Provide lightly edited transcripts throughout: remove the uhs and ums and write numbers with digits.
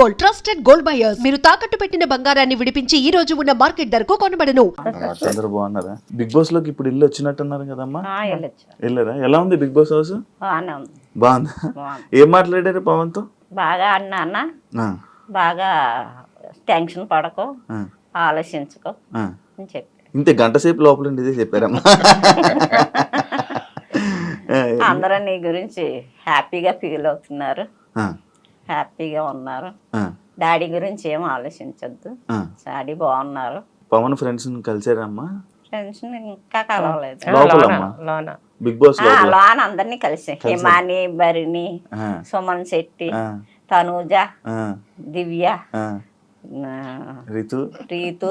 Gold, trusted gold buyers. మీరు తాకట్టు పెట్టిన బంగారాన్ని విడిపించి ఈ రోజు ఉన్న మార్కెట్ ధరకు కొనబడను. అందరూ బాగున్నారా? బిగ్ బాస్ లోకి ఇప్పుడు ఇల్లు వచ్చినట్టున్నారు కదమ్మా, వెళ్ళొచ్చు. వెళ్ళారా? ఎలా ఉంది బిగ్ బాస్ హౌస్? బాగానే ఉంది. బాగుందా? బాగుంది. ఏం మాట్లాడారు పవన్ తో? బాగా అన్న ఆ, బాగా టెన్షన్ పడకు, ఆ, ఆలోచించుకో ఆ. అని చెప్పి ఇంతే గంట సేపు లోపల ఉండి ఇదే చెప్పారమ్మా. అందరూ నీ గురించి హ్యాపీగా ఫీల్ అవుతున్నారు, ఆ, హ్యాపీగా ఉన్నారు. ఆ, డాడీ గురించి ఏం ఆలోచించొద్దు, ఆ. డాడీ బాగున్నారు. పవన్ ఫ్రెండ్స్ కలిసారమ్మా టెన్షన్ ఇంకా కలవలేదు. లోపలమ్మా? బిగ్ బాస్ లోపల లోన్ అందరినీ కలిసి హిమాని, బరిని, ఆ, సుమన్ శెట్టి, ఆ, తనూజ, ఆ, దివ్య, ఆ. ఆ, రితు రీతు,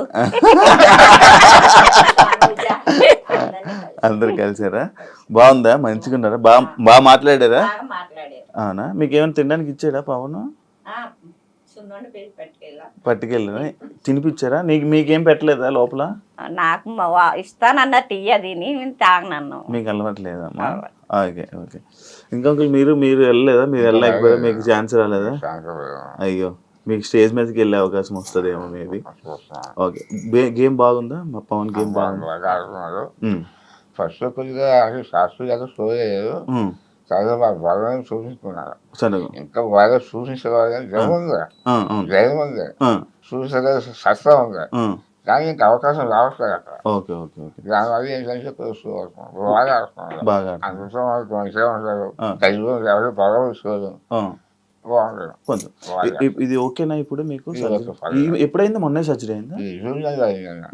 అందరు కలిసారా? బాగుందా? మంచిగా ఉన్నారా? బాగా బాగా మాట్లాడారా? బాగా మాట్లాడారు. అవునా? మీకు ఏమైనా తినడానికి ఇచ్చాడా పవన్? సున్నుండి పెట్టి పట్టుకెళ్ళా. పట్టుకెళ్ళరా? తినిపించారా? మీకేం పెట్టలేదా లోపల? నాకు ఇస్తానన్న టీ అది నేను తాగనన్ను. మీకు అలవాట్లేదమ్మా? Okay okay. ఇంకొకరు మీరు వెళ్ళలేదా? మీరు వెళ్ళలేకపోయారా? మీకు ఛాన్స్ రాలేదా? అయ్యో, మీకు స్టేజ్ మీదకి వెళ్ళే అవకాశం వస్తుందేమో మేబీ. ఓకే. గేమ్ బాగుందా? మా పవన్ గేమ్ బాగుంది. ఫస్ట్ కొద్దిగా శాస్త్రీయంగా స్టోరీ లేదు, ఉమ్, చాలా బాగా చూపించుకున్నారు. సరే. ఇంకా బాగా చూపించేవారు కానీ జయం ఉంది, జయం ఉంది, చూపించే సత్తా ఉంది, కానీ ఇంకా అవకాశం రావట్లేదు అక్కడ. Okay okay okay. దానివల్ల ఏంటంటే బాగా ఆడుతున్నారు, బాగా అందులో మంచిగా ఉంటారు, కలిగి ఎవరు బాగా చూసుకోదు, బాగుంటారు. కొంచెం ఇది ఓకేనా ఇప్పుడు మీకు? ఇది ఓకే, ఎప్పుడైంది? మొన్నే సర్జరీ అయిందా? ఈ జూనియర్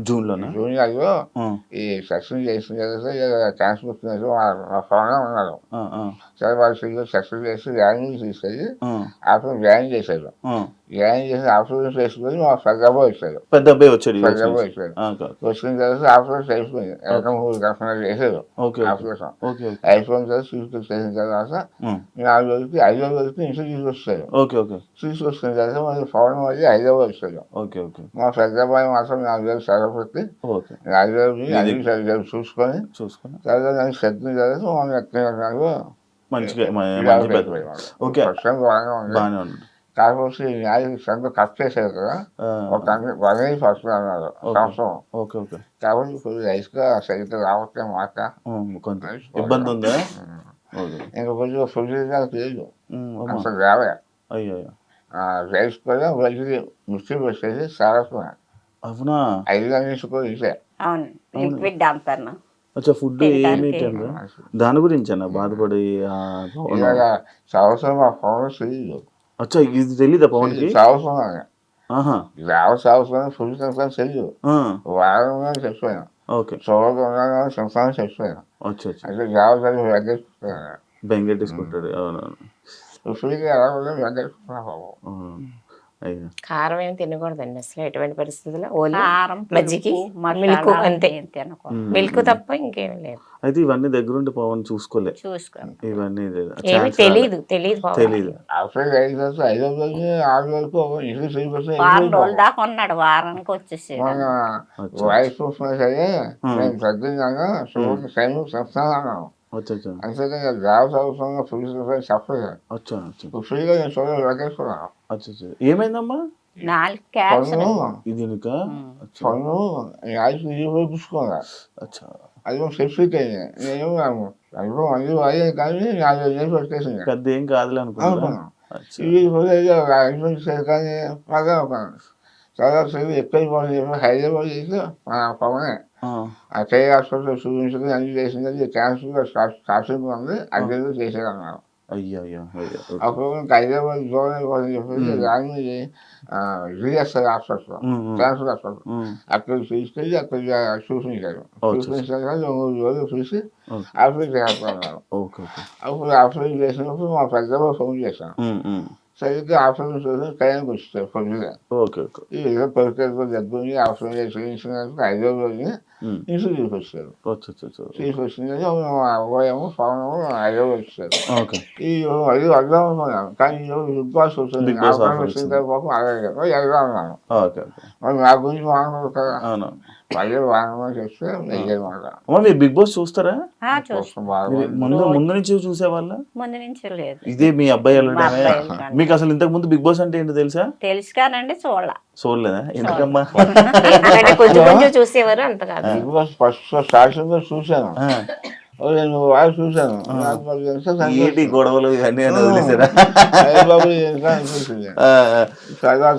జూన్లోనా? జూనియర్లో ఈ సక్సెస్ చేసిన ఛాన్స్ వచ్చినట్టు ఫోన్లో ఉన్నారు. సరే వాళ్ళు సక్సెస్ చేసి ర్యానింగ్ తీసుకెళ్ళి ఆఫ్టర్ జాయిన్ చేశారు. జాయిన్ చేసి ఆఫ్టర్ చేసుకొని మా పెద్ద అబ్బాయి వచ్చారు. పెద్ద అబ్బాయి వచ్చాడు. పెద్ద అబ్బాయి వచ్చాడు. వచ్చిన తర్వాత ఆఫ్టర్ చేసుకుని కస్టమర్ చేశారు. ఆపరేషన్ అయిపోయిన తర్వాత తీసుకొచ్చేసిన తర్వాత 4 రోజులకి 5వ రోజుకి ఇంటికి తీసుకొస్తారు. తీసుకొచ్చిన తర్వాత మళ్ళీ ఫోన్ మళ్ళీ 5వ వచ్చారు. మా పెద్ద అబ్బాయి మాత్రం 4 రోజులు సెలవు పెట్టి 4 రోజులు అన్ని సరిగ్గా చూసుకొని తర్వాత నన్ను సెట్టిన తర్వాత మనం ఎక్కడ బాగానే ఉంది. కాకపోతే న్యాయం సంత కట్ చేశారు కదా, ఒక 1 ఫస్ట్ అన్నారు సంవత్సరం. కాబట్టి కొంచెం రైస్గా సరిగ్గా రావట్లేదు మాట, ఇబ్బంది ఉందా? ఇంకా కొంచెం ఫుడ్ లేదు అసలు రావే. రైస్ కూడా వెళ్ళి మిక్సీ వచ్చేసి సారస్వా అవునా? 5 గంటల కూడా ఇచ్చే. అవును, లిక్విడ్ అంటాను. అచ్చా, ఫుడ్ ఏమి దాని గురించి అన్న బాధపడి సంవత్సరం మా ఫోన్ తెలియదు. అచ్చా, ఇది తెలీదా పవన్కి? సంవత్సరం సంవత్సరం ఫుడ్ సంవత్సరం తెలియదు. వారంగా చచ్చిపోయాను, చూడకుండా సంవత్సరం చచ్చిపోయాను. అంటే జాగ్రత్త వెంకటేశ్వర బెంగెట్టేసుకుంటాడు. అవునవును. ఫుడ్కి ఎలా ఉందో వెంకటేశ్వర. కారం ఏమి తినకూడదండి అసలు ఎటువంటి పరిస్థితుల్లో. కారం, మజ్జిగ, మిల్క్ అంతే, మిల్క్ తప్ప ఇంకేమీ లేదు. అయితే ఇవన్నీ దగ్గరుండి పవన్ చూసుకోలే, ఇవన్నీ ఏమి తెలీదు. వారం రోజుల దాకా ఉన్నాడు, వారానికి వచ్చేసి వాయిస్ చూస్తున్నా సరే నేను పెద్దగా చెప్తాను. అంతేకాని జాబ్ అవసరంగా ఫ్రీ చెప్పలేదు. ఫ్రీగా నేను చూడాలి వెంకటేశ్వరరావు. ఏమైందమ్మా? 4 క్యాన్సర్ పన్ను చూపించుకోగా అది సెఫ్ట్ అయింది. నేను అన్ని వాయి కానీ 4 నెలలు వచ్చేసింది. పెద్ద ఏం కాదులే అనుకున్నాను. కానీ బాగా చాలా ఎక్కువైపోయింది. హైదరాబాద్ చేసి పవనే ఆ చేయి హాస్పిటల్ చూపించుకుని అన్ని చేసింది. క్యాన్సర్ స్టార్టింగ్ ఉంది, అన్ని చేసేది అన్నారు. అప్పుడు హైదరాబాద్ దూరం అయిపోతుంది చెప్పేసి దాన్ని జిఎస్ఐ హాస్పిటల్, క్యాన్సర్ హాస్పిటల్ అక్కడికి తీసుకెళ్ళి అక్కడ చూపించారు. చూపించాక 3 రోజులు చూసి ఆపరేట్ చేస్తున్నారు. అప్పుడు ఆపరేట్ చేసినప్పుడు మా పెద్దమ్మ ఫోన్ చేశాను. సరిగ్గా ఆపరేషన్ చూసి టైంకి వచ్చారు పొద్దుగా. ఈ విధంగా పరిస్థితులు దెబ్బని ఆపరేషన్ చేయించినందుకు 5వ రోజుని ఇంటికి తీసుకొచ్చారు. వచ్చు. తీసుకొచ్చింది అబ్బాయేమో పవన్ హైదరాబాద్ వచ్చారు. ఓకే. ఈ అది అర్థం అనుకున్నాను, కానీ ఈరోజు బిగ్ బాస్ వచ్చింది. బిగ్ బాస్ అవకాశం ఆఫర్ వచ్చిన వచ్చింది. తర్వాత అలాగే వెళ్దాం అన్నాను. ఓకే. మరి నా గురించి వాడకూడదు కదా, అవును. మళ్ళీ వాడమని చెప్తే వెయ్యమాట. అమ్మ మీరు బిగ్ బాస్ చూస్తారా? చూస్తాం. బాగా మీరు ముందు నుంచి చూసేవాళ్ళ? ముందు నుంచి లేదు. ఇదే మీ అబ్బాయి మా వెళ్ళడమే? అబ్బాయి వెళ్ళడం. మీకు అసలు ఇంతకు ముందు బిగ్ బాస్ అంటే ఏంటో తెలుసా? తెలుసు కానండి చూడాల. చూడలేదా? ఎందుకమ్మా? ఎందుకంటే కొంచెం కొంచెం చూసేవారు, అంత కాదు. బిగ్ బాస్ ఫస్ట్ స్టార్టింగ్ లో చూశాను, నేను వాడు చూశాను. నాకు మరి ఎంత ఏంటి సంతోషం. గొడవలు ఇవన్నీ అని వదిలేసారా? అయ్య బాబు ఎంత అనిపించింది. సరదా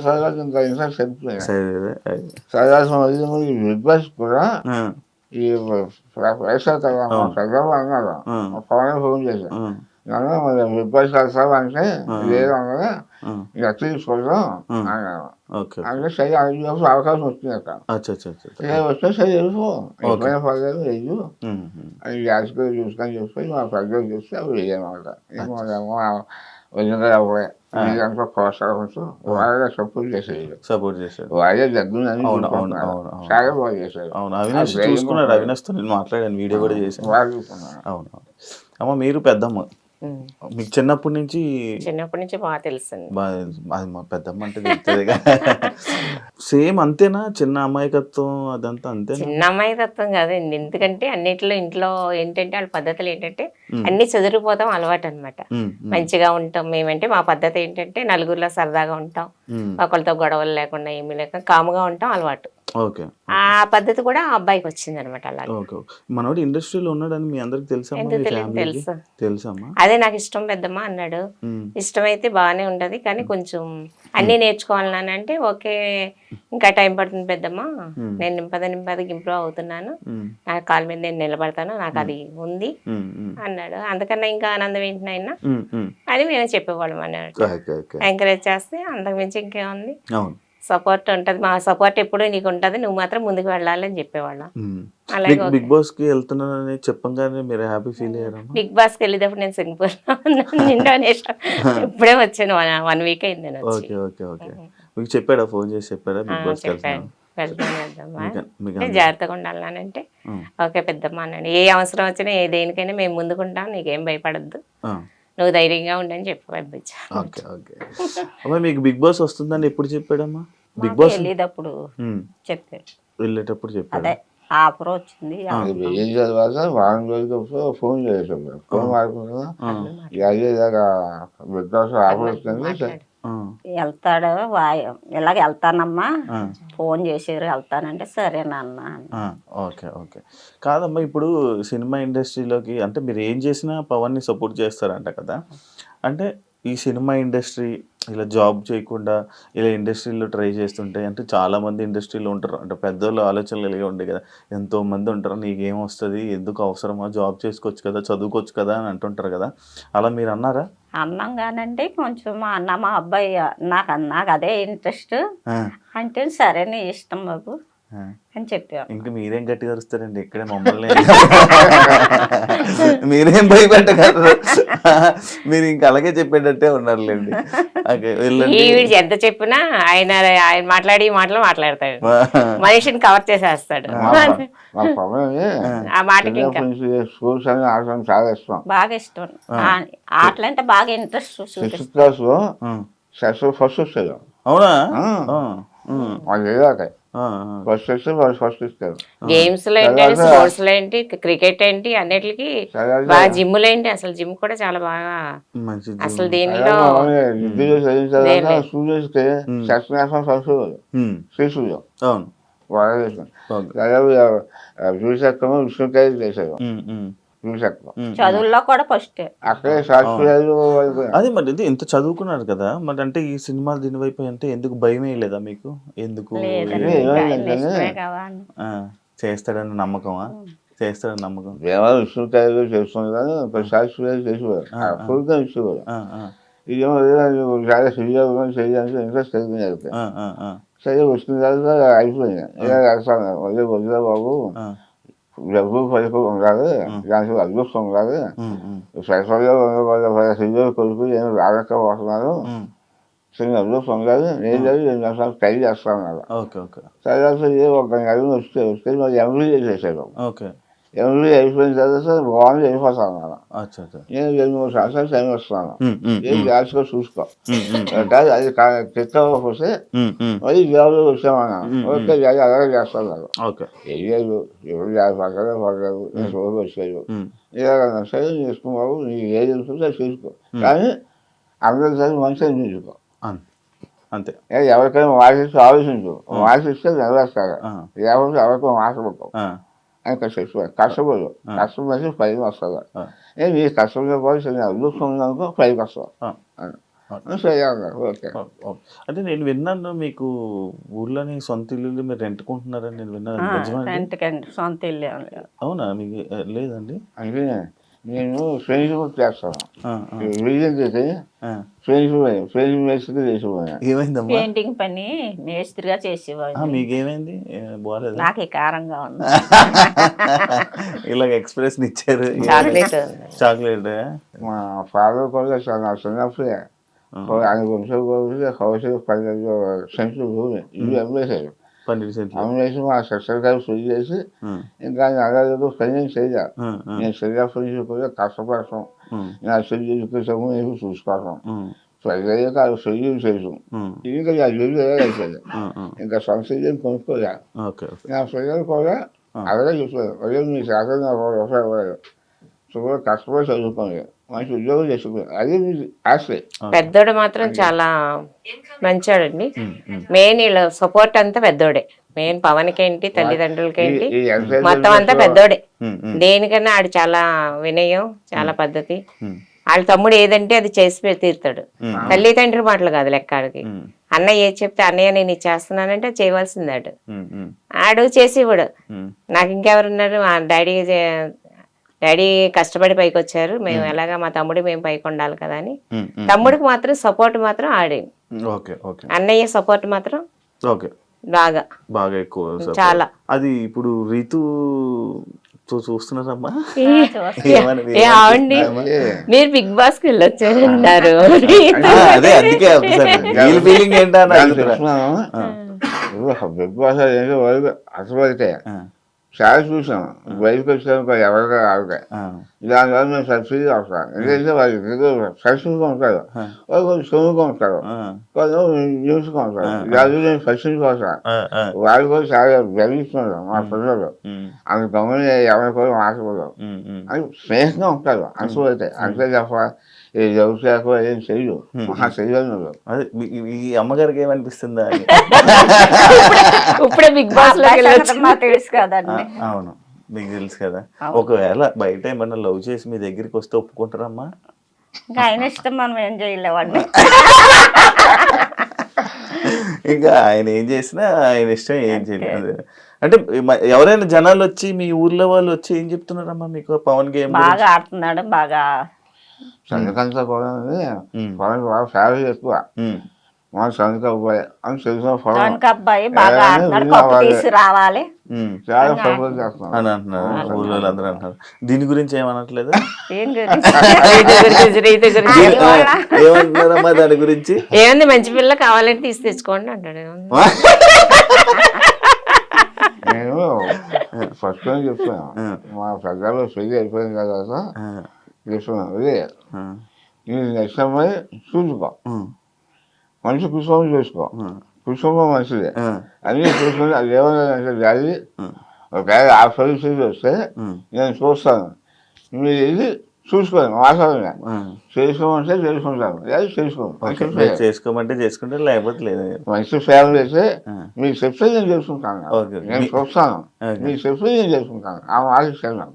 ఇంత ఇంట్రెస్ట్ వెళ్ళిపోయాను. సరే. సరదా బిగ్ బాస్ కూడా ఈ వైఎస్ఆర్ చంద్రబాబు అన్నారు, పవన్ ఫోన్ చేశాను. నన్ను మరి బిగ్ బాస్ వస్తావు అంటే లేదు అన్నది, ఇక తీసుకుందాం అన్నాను. ఓకే. అంటే సరే అడిగినప్పుడు అవకాశం వచ్చింది అక్కడ. అచ్చా. వస్తే సరే వెళ్ళిపో, ఎప్పుడైనా పర్లేదు వెయ్యు అది గ్యాస్కి చూసుకొని చూసుకొని మా పెద్దలు చూస్తే అవి వేయనమాట. వదిలిగా అవ్వే ఇదంతా ప్రోత్సాహించు వాళ్ళే సపోర్ట్ చేసేది. వాళ్ళే దగ్గర చాలా బాగా చేశారు. అవును, అవినాష్ చూసుకున్నాడు. అవినాష్తో నేను మాట్లాడాను, వీడియో కూడా చేశాను. వాళ్ళు చూసుకున్నారు. అవును. అమ్మ మీరు పెద్దమ్మ, మీకు చిన్నప్పటి నుంచి బాగా తెలుసండి. బాగా అది మా పెద్దమ్మ అంటే తెలుస్తుంది. సేమ్ అంతేనా? చిన్న అమాయకత్వం అదంతా అంతేనా? చిన్న అమ్మాయి తత్వం కాదండి, ఎందుకంటే అన్నిట్లో ఇంట్లో ఏంటంటే వాళ్ళ పద్ధతులు ఏంటంటే అన్ని చదువుకుపోతాం అలవాటు అనమాట. మంచిగా ఉంటాం మేమంటే, మా పద్ధతి ఏంటంటే నలుగురిలో సరదాగా ఉంటాం, ఒకరితో గొడవలు లేకుండా ఏమీ లేక కాముగా ఉంటాం అలవాటు. ఓకే. ఆ పద్ధతి కూడా ఆ అబ్బాయికి వచ్చింది అనమాట. అలా మనోడు ఇండస్ట్రీలో ఉన్నాడని మీ అందరికి తెలుసు. తెలుసమ్మా? అదే నాకు ఇష్టం పెద్దమ్మ అన్నాడు. ఇష్టమైతే బాగానే ఉంటది, కానీ కొంచెం అన్ని నేర్చుకోవాలని అంటే ఓకే, ఇంకా టైం పడుతుంది పెద్దమ్మ, నేను నింపదికి ఇంప్రూవ్ అవుతున్నాను, నా కాళ్ళ మీద నేను నిలబడతాను, నాకు అది ఉంది అన్నాడు. అందుకన్నా ఇంకా ఆనందం ఏంటి నాయన అని మేము చెప్పేవాళ్ళం అన్నట్టు. ఎంకరేజ్ చేస్తే అంతకుమించి ఇంకేముంది, సపోర్ట్ ఉంటది, మా సపోర్ట్ ఎప్పుడు నీకు ఉంటది, నువ్వు మాత్రం ముందుకు వెళ్ళాలి అని చెప్పేవాళ్ళం. అలాగే బిగ్ బాస్ కి వెళ్తున్నానని చెప్పంగానే మీరు హ్యాపీ ఫీల్ అయ్యారా? బిగ్ బాస్ కి వెళ్ళేటప్పుడు నేను సింగపూర్ ఇండోనేషియా ఇప్పుడే వచ్చాను, 1 వీక్ అయింది నేను వచ్చి. ఓకే. మీకు చెప్పాడా, ఫోన్ చేసి చెప్పాడా బిగ్ బాస్ కి వెళ్తాను జాగ్రత్తగా ఉండాలంటే ఓకే పెద్దమ్మ అన్నాడు. ఏ అవసరం వచ్చినా ఏ దేనికైనా మేము ముందుకుంటాం, నీకేం భయపడద్దు, నువ్వు ధైర్యంగా ఉండని చెప్పి పంపించా. ఓకే. మీకు బిగ్ బాస్ వస్తుందని ఎప్పుడు చెప్పాడమ్మా? బిగ్ బాస్ వెళ్ళేటప్పుడు చెప్పాడు, వెళ్ళేటప్పుడు చెప్పాడు. అదే ఆఫర్ వచ్చింది. ఏం తర్వాత వారం రోజులప్పుడు ఫోన్ చేసాము, ఫోన్ మాట్లాడుకున్నా బిగ్ బాస్ ఆఫర్ వచ్చింది, వెళ్తాడు ఇలాగ వెళ్తానమ్మా, ఫోన్ చేసారు వెళ్తానంటే సరేనన్నా. ఓకే. కాదమ్మా, ఇప్పుడు సినిమా ఇండస్ట్రీలోకి అంటే మీరు ఏం చేసినా పవన్ని సపోర్ట్ చేస్తారంట కదా, అంటే ఈ సినిమా ఇండస్ట్రీ ఇలా జాబ్ చేయకుండా ఇలా ఇండస్ట్రీలో ట్రై చేస్తుంటే, అంటే చాలామంది ఇండస్ట్రీలో ఉంటారు, అంటే పెద్దోళ్ళు ఆలోచనలు కలిగి ఉండే కదా, ఎంతోమంది ఉంటారు, నీకేం వస్తుంది, ఎందుకు అవసరమా, జాబ్ చేసుకోవచ్చు కదా, చదువుకోవచ్చు కదా అని అంటుంటారు కదా, అలా మీరు అన్నారా? అన్నాం కానండి, కొంచెం మా అబ్బాయి నాకు అదే ఇంట్రెస్ట్ అంటే సరే నీ ఇష్టం బాబు అని చెప్పారు. ఇంకా మీరేం గట్టిగా అరుస్తారండి, ఇక్కడే మమ్మల్ని మీరేం భయపెట్టగలరు, మీరు ఇంకా అలాగే చెప్పేటట్టే ఉన్నారులేండి. ఎంత చెప్పినా ఆయన మాట్లాడి మాటలు మాట్లాడతాడు, మనిషిని కవర్ చేసేస్తాడు. ఆ మాటకి ఇంకా చాలా ఇష్టం, బాగా ఇష్టం, ఆటలంటే బాగా ఇంట్రెస్ట్. ఫస్ట్ వస్తుంది. అవునా? ఫస్ట్ ఇస్తారు. గేమ్స్ లో ఏంటి, స్పోర్ట్స్ లో ఏంటి, క్రికెట్ ఏంటి, అన్నిటికి బాగా జిమ్ లో ఏంటి, అసలు జిమ్ కూడా చాలా బాగా, అసలు దీనిలో విష్ణుకాయ చేశారు, చదువుల్లో కూడా ఫస్ట్. అక్కడే అదే మరి ఇంత చదువుకున్నారు కదా, మరి అంటే ఈ సినిమా దీని వైపు అంటే ఎందుకు భయమే లేదా మీకు? ఎందుకు చేస్తాడని నమ్మకమా? చేస్తాడని నమ్మకం. దేవాలయం విష్ణుకాయలు చేస్తుంది కానీ ప్రసాద్ చేసేవారు, ఫుల్గా ఇచ్చేవారు. ఇదేమో చాలా చేయాలని చేయడానికి ఇంట్రెస్ట్ కలిగింది. సరే వచ్చిన తర్వాత అయిపోయింది, వదిలే బాబు, డబ్బు పైపు ఉండాలి, దానికి అదృష్టం ఉండాలి, సైఫర్గా కొడుకు ఏమి రాలేకపోతున్నారు, చిన్నప్పుడు పొందాలి నేను 2 సంవత్సరాలు ట్రై చేస్తాను అలా. ఓకే ఓకే తర్వాత ఒక నెల వస్తే మరి ఎంబీ చేసేసాడు. ఓకే. ఎంబీ అయిపోయిన తర్వాత బాగుంది వెళ్ళిపోతాను అలా. అచ్చా అచ్చా. నేను 2-3 సంవత్సరాలు టైం వస్తాను. ఏం జాగ్రత్తగా చూసుకో. అది తెచ్చకపోతే మరి జాబ్లో వచ్చామన్నాను. ఓకే అలాగే చేస్తాను అలా. ఓకే. వేయలేదు ఎవరు పక్కనే పడలేదు రోజు వచ్చాడు. ఇలాగన్నా సరే చేసుకున్నావు నీకు ఏది ఉంటుందో చూసుకో, కానీ అందరిసారి మంచిగా చూసుకో. అంతే. ఎవరికైనా వాసిస్తూ ఆలోచించు, వాసిస్తే నెరవేర్తారు, లేకపోతే ఎవరికైనా మాట్లాడుకో అని కష్టపడు. కష్టపడి పైకి వస్తుంది. నీ కష్టంలో కూడా సరే అదృష్టం పైకి వస్తావు. సరే అన్నారు. ఓకే. అంటే నేను విన్నాను మీకు ఊర్లోని సొంత ఇల్లు మీరు రెంట్కుంటున్నారని నేను విన్నాను. రెంట్కండి, సొంత ఇల్లు ఏం లేదు. అవునా? మీకు లేదండి? అంటే నేను ఫ్రెండ్షిప్ చేస్తాను. రీజన్ చేసి ఫ్రెండ్షిప్ మేస్త్రి చేసిపోయాను. ఏమైందమ్మా? పెయింటింగ్ పని మేస్త్రిగా చేసేవాడు. మీకేమైంది? బాగాలేదు. నాకు ఈ కారంగా ఉంది. ఇలాగ ఎక్స్ప్రెస్ ఇచ్చారు. చాక్లెట్. మా ఫాదర్ కూడా చాలా చిన్నప్పుడే ఆయన వంశం కూడా కౌశల్ 12 సెంట్లు భూమి ఇల్లు అమ్మేశారు. 12 సెంట్లు అమ్మేసి మా సిస్టర్ గారు పెళ్లి చేసి ఇంకా నగదు పని చేయాలి. నేను చిన్నప్పటి నుంచి కూడా కష్టపడతాం, నా చెల్లి ఎడ్యుకేషన్ నేను చూసుకోవటం, పెళ్ళయ్యే కాదు చెల్లి చేసాం. ఇంకా నా చెల్లి అయిపోయింది. ఇంకా సొంత ఇల్లు కొనుక్కోలే. నా పిల్లలు కూడా అలాగే చెప్పారు, అదే మీ శాతం నాకు రూపాయలు ఇవ్వలేదు, సుమారు కష్టపడి చదువుకోండి, మంచి ఉద్యోగం చేసుకున్నాను, అది మీ ఆశే. పెద్దోడు మాత్రం చాలా మంచోడండి. మెయిన్ వీళ్ళ సపోర్ట్ అంతా పెద్దోడే. మెయిన్ పవన్కి ఏంటి, తల్లిదండ్రులకి ఏంటి, మొత్తం అంతా పెద్దోడే. దేనికన్నా ఆడు చాలా వినయం, చాలా పద్ధతి. వాళ్ళ తమ్ముడు ఏదంటే అది చేసి తీరుతాడు. తల్లిదండ్రుల మాటలు కాదు లెక్క ఆడికి. అన్నయ్య ఏది చెప్తే అన్నయ్య నేను ఇది చేస్తున్నానంటే చేయవలసింది ఆడు. ఆడు చేసి ఇవ్వడు. నాకు ఇంకెవరున్నారు, మా డాడీ కష్టపడి పైకి వచ్చారు, మేము ఎలాగా మా తమ్ముడు మేము పైకి ఉండాలి కదా అని. తమ్ముడికి మాత్రం సపోర్ట్ మాత్రం ఆడే. అన్నయ్య సపోర్ట్ మాత్రం బాగా ఎక్కువ, చాలా. అది ఇప్పుడు రీతు చూస్తున్నారమ్మా? ఏమండి మీరు బిగ్ బాస్ కి వెళ్ళొచ్చారన్నారు. అదే అందుకే ఫీలింగ్ ఏంటన్నా బిగ్ బాస్ అసలు చాలా చూసాం. బయటకు వచ్చాక ఎవరిగా ఆవిడ దానివల్ల మేము సబ్సిడీ వస్తాం. ఎందుకంటే వాళ్ళు సబ్సిడీగా ఉంటారు, వాళ్ళు కొంచెం సొమ్ముగా ఉంటారు, కొంచెం న్యూస్గా ఉంటారు. దాని నేను సబ్సిడీ వస్తాను. వాళ్ళు కూడా చాలా గర్విస్తున్నారు మా పిల్లలు. అంత గమని ఎవరి కూడా మాట్లాడరు అని స్నేహంగా ఉంటారు. అనుకోతే అంతే తప్ప వ్యవసాయకు ఏం చెయ్యు, మహా చెయ్యను. అదే ఈ అమ్మగారికి ఏమనిపిస్తుందా? ఇప్పుడే బిగ్ బాస్ తెలుసు కదండి. అవును, మీకు తెలుసు కదా. ఒకవేళ బయట ఏమన్నా లవ్ చేసి మీ దగ్గరికి వస్తే ఒప్పుకుంటారమ్మా? ఇంకా ఆయన ఇష్టం, మనం ఏం చేయలేవండి. ఇంకా ఆయన ఏం చేసినా ఆయన ఇష్టం, ఏం చేయలేదు. అంటే ఎవరైనా జనాలు వచ్చి మీ ఊర్లో వాళ్ళు వచ్చి ఏం చెప్తున్నారమ్మా మీకు? పవన్ గేమ్ బాగా ఆడుతున్నాడు, బాగా సంతకంతా కూడా పవన్ బాగా ఫ్యామిలీ ఎక్కువ. మా సంతక అబ్బాయి అని తెలిసిన అబ్బాయి బాగా ఆడుతున్నాడు, కప్పు తీసి రావాలి చాలా సపోర్ట్ చేస్తున్నాం అని అంటున్నారు ఊళ్ళో అందరూ అంటున్నారు. దీని గురించి ఏమనట్లేదు? ఏమంటున్నారమ్మా దాని గురించి? ఏముంది, మంచి పిల్ల కావాలంటే తీసి తెచ్చుకోండి అంటాడు. నేను ఫస్ట్ టైం చెప్తాను, మా పెద్దలు పెళ్లి అయిపోయిన తర్వాత చెప్తున్నాను, అదే నేను నెక్స్ట్ అమ్మాయి చూసుకో, మంచి కుటుంబం చూసుకో, కుటుంబం మంచిదే అన్నీ చూసుకుని అది ఏమన్నా జాలి ఒకవేళ ఆ పరిస్థితి వస్తే నేను చూస్తాను, మీరు ఇది చూసుకోండి, మాట్లాడమే చేసుకోమంటే చేసుకుంటాను, లేదు చేసుకోమంటే చేసుకుంటే లేకపోతే లేదు. మంచి ఫ్యామిలీ అయితే మీకు చెప్తే నేను చేసుకుంటాను, నేను చూస్తాను, మీకు చెప్తే నేను చేసుకుంటాను, ఆ ఆలోచన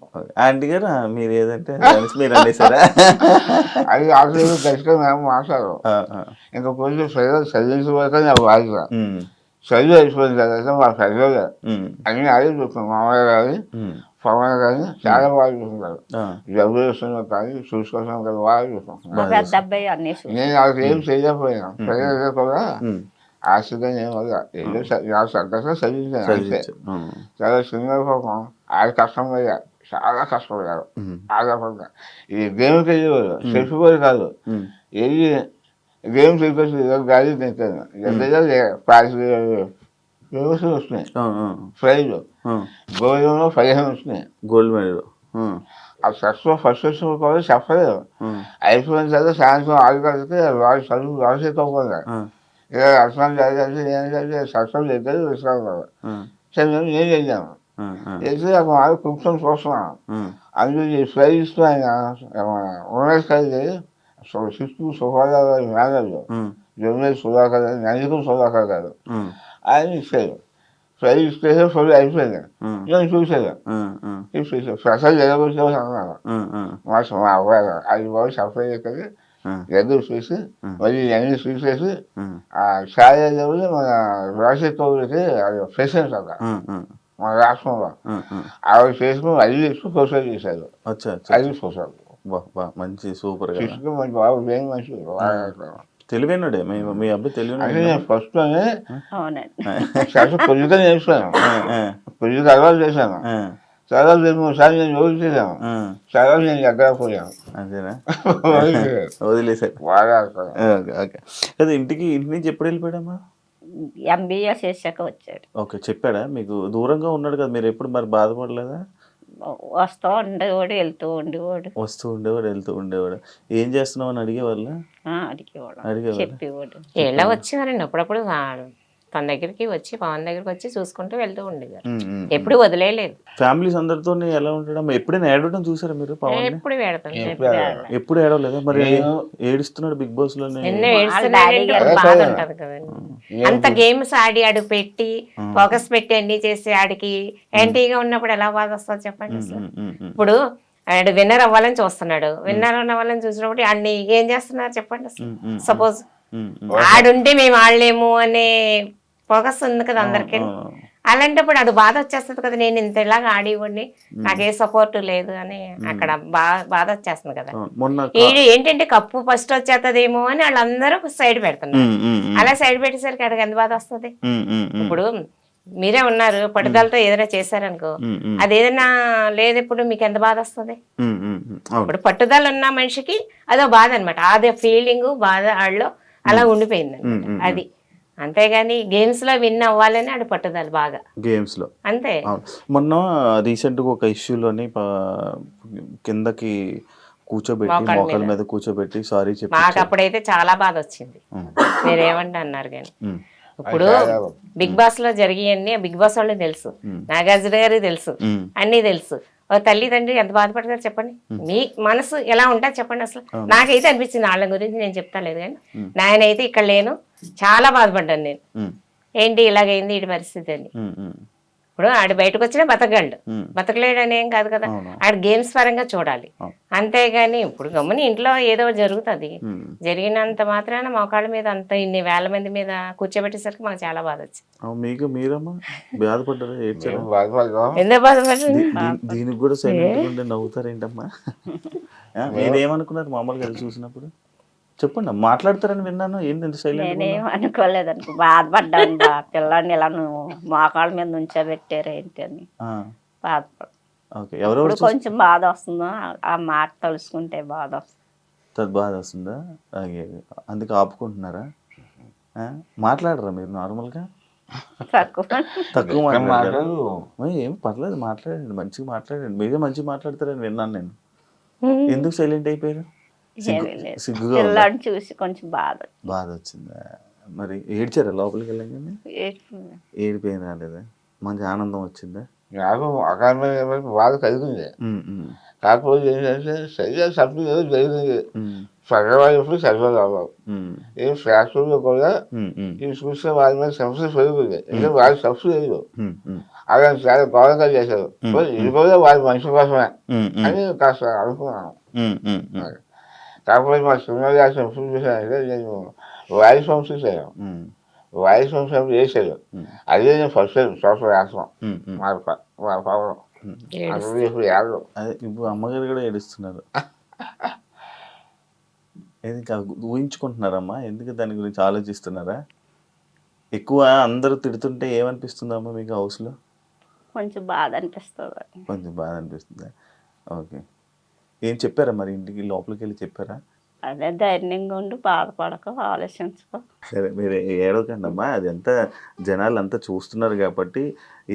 ఆంటీ గారు మీరు ఏదంటే మీరు అనేసారా? అది ఆలోచన ఖచ్చితంగా మేము మాట్లాడరు. ఇంకా కొంచెం ప్రజలు చదివించబోతే నాకు బాధ్యత. చదువు అయిపోయిన తర్వాత మా ప్రజలు అన్ని అదే చూస్తున్నాం, మామయ్య కానీ పవన్ కానీ చాలా బాగా చూసుకుంటారు. డబ్బులు వస్తున్నా కానీ చూసుకోవడం కదా బాగా చూసుకుంటున్నాను. నేను వాళ్ళకి ఏం చేయలేకపోయినా ప్రజలు కూడా ఆశగా నేను ఏదో సంతోషంగా చదివించాను. చాలా చిన్న పాపం ఆడ కష్టమయ్యా, చాలా కష్టపడ్డారు. ఆధారపడ్డా ఈ గేమ్కి వెళ్ళేవారు, చెప్పుకోరు కాదు, వెళ్ళి గేమ్ తీసుకొచ్చి గాలి తింటాను ఎంత ప్రైజ్ ఫేమస్ వస్తున్నాయి ప్రైజ్ గోల్డ్లో 15 వస్తున్నాయి. Gold medal. ఆ ఫస్ట్ వచ్చిన కూడా చెప్పలేదు. అయిపోయిన తర్వాత సాయంత్రం 6 గంటలకి వాళ్ళు చదువు రాసేసుకోకుండా ఇలా అర్థం చదివి ఏం చదివి సక్సెస్ చేస్తే విశ్రాంతి సరే మేము ఏం చేద్దాము చేసి ఒక వాళ్ళు కూర్చొని చూస్తున్నాను. అందులో ఈ ప్రైజ్ ఇస్తూ ఆయన ఉన్నది కలిగి సిక్స్తు సుఖాలు మేనేజర్ జొన్నది సుధాకర్ గారు నందికం సుధాకర్ గారు ఆయన ఇచ్చారు. ప్రైజ్ ఇస్తే ఫుల్ అయిపోయింది. నేను చూసాను స్పెషల్ జరగవచ్చు అన్నాను. మా అబ్బాయి 5 బాబు సప్లై చేస్తుంది ఎదురు చూసి మళ్ళీ అన్ని చూసేసి ఆ ఛాయ మన రాజశేఖర్కి అది ప్రెసిడెంట్ అక్కడ మన రాష్ట్రంలో ఆవిడ చేసుకుని అది చేసుకుని ప్రొసైడ్ చేశారు. అది ప్రొసైడ్ మంచి సూపర్ మంచి బాబు ఏం మంచి తెలివైనడే మీ అబ్బాయి తెలివైన. నేను ఫస్ట్ అవునండి. పొద్దుగా నేర్చుకున్నాను, పొద్దుగా అలవాటు చేశాను. చాలా 2-3 సార్లు నేను యోగి చేశాను, చాలా నేను ఎక్కడ పోయాను. అంతేనా? వదిలేసారు. బాగా అదే ఇంటి నుంచి ఎప్పుడు వెళ్ళిపోయాడమ్మా? MBA చేశాక వచ్చాడు. ఓకే, చెప్పాడా మీకు? దూరంగా ఉన్నాడు కదా, మీరు ఎప్పుడు మరి బాధపడలేదా? వస్తూ ఉండేవాడు, వెళ్తూ ఉండేవాడు. వస్తూ ఉండేవాడు, వెళ్తూ ఉండేవాడు. ఏం చేస్తున్నావు అని అడిగేవాళ్ళ? అడిగేవాడు, చెప్పేవాడు. ఇలా వచ్చేవారండి అప్పుడప్పుడు. తన దగ్గరికి వచ్చి పవన్ దగ్గరికి వచ్చి చూసుకుంటూ వెళ్తూ ఉండేవారు. ఎప్పుడు వదిలేదు. ఫ్యామిలీస్ అందరితో ఎలా ఉంటాడమ్మా? ఎప్పుడైనా ఏడవడం చూసారా మీరు? పవన్ ఎప్పుడు పెడతాం, ఎప్పుడు ఏడవలేదా? మరి ఏడుస్తున్నాడు బిగ్ బాస్ లో. ఎన్నో ఏడుస్తున్నాడు, బాధ ఉంటది కదండి. అంత గేమ్స్ ఆడి ఆడు పెట్టి ఫోకస్ పెట్టి అన్ని చేసి ఆడికి యాంటీగా ఉన్నప్పుడు ఎలా బాధ వస్తుంది చెప్పండి అసలు. ఇప్పుడు ఆడు విన్నర్ అవ్వాలని చూస్తున్నాడు, విన్నర్ అవ్వాలని చూసినప్పుడు ఆడిని ఏం చేస్తున్నారు చెప్పండి అసలు. సపోజ్ ఆడుంటే మేము ఆడలేము అనే ఫోకస్ ఉంది కదా అందరికి. అలాంటప్పుడు అది బాధ వచ్చేస్తుంది కదా, నేను ఇంత ఇలాగా ఆడివ్వండి నాకు ఏ సపోర్ట్ లేదు అని అక్కడ బాధ వచ్చేస్తుంది కదా. ఏంటంటే కప్పు ఫస్ట్ వచ్చేస్తుందేమో అని వాళ్ళందరూ సైడ్ పెడుతున్నారు. అలా సైడ్ పెట్టేసరికి అక్కడికి ఎంత బాధ వస్తుంది. ఇప్పుడు మీరే ఉన్నారు, పట్టుదలతో ఏదైనా చేశారనుకో, అదేదైనా లేదు ఇప్పుడు మీకు ఎంత బాధ వస్తుంది. ఇప్పుడు పట్టుదల ఉన్న మనిషికి అదో బాధ అనమాట, అదే ఫీలింగ్ బాధ ఆడలో అలా ఉండిపోయింది అనమాట. అది అంతేగాని గేమ్స్ లో విన్ అవ్వాలని ఆడు పట్టుదల బాగా గేమ్స్ లో అంతే. మొన్న రీసెంట్ గా ఒక ఇష్యూలోని కిందకి కూర్చోబెట్టి మోకాళ్ళ మీద కూర్చోబెట్టి సారీ చెప్పి మాకు అప్పుడైతే చాలా బాధ వచ్చింది. మీరేమంటే అన్నారు కానీ ఇప్పుడు బిగ్ బాస్ లో జరిగాయన్నీ బిగ్ బాస్ వాళ్ళకి తెలుసు, నాగార్జున గారికి తెలుసు, అన్ని తెలుసు. తల్లిదండ్రి ఎంత బాధపడతారు చెప్పండి, మీ మనసు ఎలా ఉంటుంది చెప్పండి అసలు. నాకైతే అనిపించింది, వాళ్ళ గురించి నేను చెప్తా లేదు కానీ నాయనైతే ఇక్కడ లేను, చాలా బాధపడ్డాను నేను. ఏంటి ఇలాగైంది ఈ పరిస్థితి అని. ఇప్పుడు ఆడు బయటకు వచ్చినా బతకగలడు, బతకలేడు అని ఏం కాదు కదా. ఆడు గేమ్స్ పరంగా చూడాలి అంతేగాని ఇప్పుడు గమ్ముని ఇంట్లో ఏదో జరుగుతుంది, జరిగినంత మాత్రాన మోకాళ్ళ మీద అంత ఇన్ని వేల మంది మీద కూర్చోబెట్టేసరికి మాకు చాలా బాధ వచ్చింది. మీకు మీరమ్మా బాధపడ్డారా? ఎందుకు బాధపడ్డారు? దీనికి కూడా సైలెంట్ నవ్వుతారేంటమ్మా? మీరేమనుకున్నారు మామూలుగా చూసినప్పుడు? చెప్పండి, మాట్లాడతారని విన్నాను. ఏంటి సైలెంట్? నేనేం అనుకోలేదు అనుకో, బాధపడ్డాను. పిల్లాడిని ఇలా నువ్వు మోకాళ్ళ మీద నుంచోబెట్టారు ఏంటి అని బాధపడు. కొంచెం బాధ వస్తుందో ఆ మాట తలుసుకుంటే బాధ వస్తుంది. బాధ వస్తుందా? అందుకే ఆపుకుంటున్నారా? మాట్లాడరా మీరు నార్మల్గా? తక్కువ మాట్లాడారు. ఏం పర్లేదు, మాట్లాడండి, మంచిగా మాట్లాడండి. మీరే మంచిగా మాట్లాడతారని విన్నాను నేను. ఎందుకు సైలెంట్ అయిపోయారు? సిగ్గుగా చూసి కొంచెం బాధ వచ్చిందా? మరి ఏడ్చారా లోపలికి వెళ్ళగానే? ఏడిపోయిన రాలేదా? మంచి ఆనందం వచ్చిందా? నాకు అకారణమైన బాధ కలిగింది. కాకపోతే ఏంటంటే సరిగ్గా సబ్జెక్ట్ ఏదో జరిగింది, చదవాలి ఎప్పుడు చదవాలి అవ్వాలి. ఏం శాస్త్రంలో కూడా ఇది చూస్తే వాళ్ళ మీద సమస్య పెరుగుతుంది, ఎందుకంటే వాళ్ళ సమస్య లేదు. అలా చాలా గౌరవంగా చేశారు, ఇది కూడా వాళ్ళ మనిషి కోసమే అని కాస్త అనుకున్నాను. కాకపోతే మా సినిమా రాసిన ఎప్పుడు చూసానంటే నేను వాయిస్ హోమ్స్ చూసాను. వాయిస్ హోమ్స్ ఎప్పుడు చేశాడు, అదే నేను ఫస్ట్ టైం సోషల్ రాష్ట్రం మా పవన్. ఇప్పుడు యాభై ఇప్పుడు అమ్మగారు కూడా ఏడుస్తున్నారు. ఊహించుకుంటున్నారమ్మా? ఎందుకు దాని గురించి ఆలోచిస్తున్నారా? ఎక్కువ అందరూ తిడుతుంటే ఏమనిపిస్తుందమ్మా మీకు హౌస్లో? కొంచెం బాధ అనిపిస్తుంది. కొంచెం బాధ అనిపిస్తుందా? ఓకే. ఏం చెప్పారా మరి ఇంటికి లోపలికి వెళ్ళి చెప్పారా? అదే ధైర్యంగా ఉండి బాధపడక ఆలోచించుకో. సరే మీరు ఏడవకండి అమ్మా, అది అంతా జనాలు అంతా చూస్తున్నారు కాబట్టి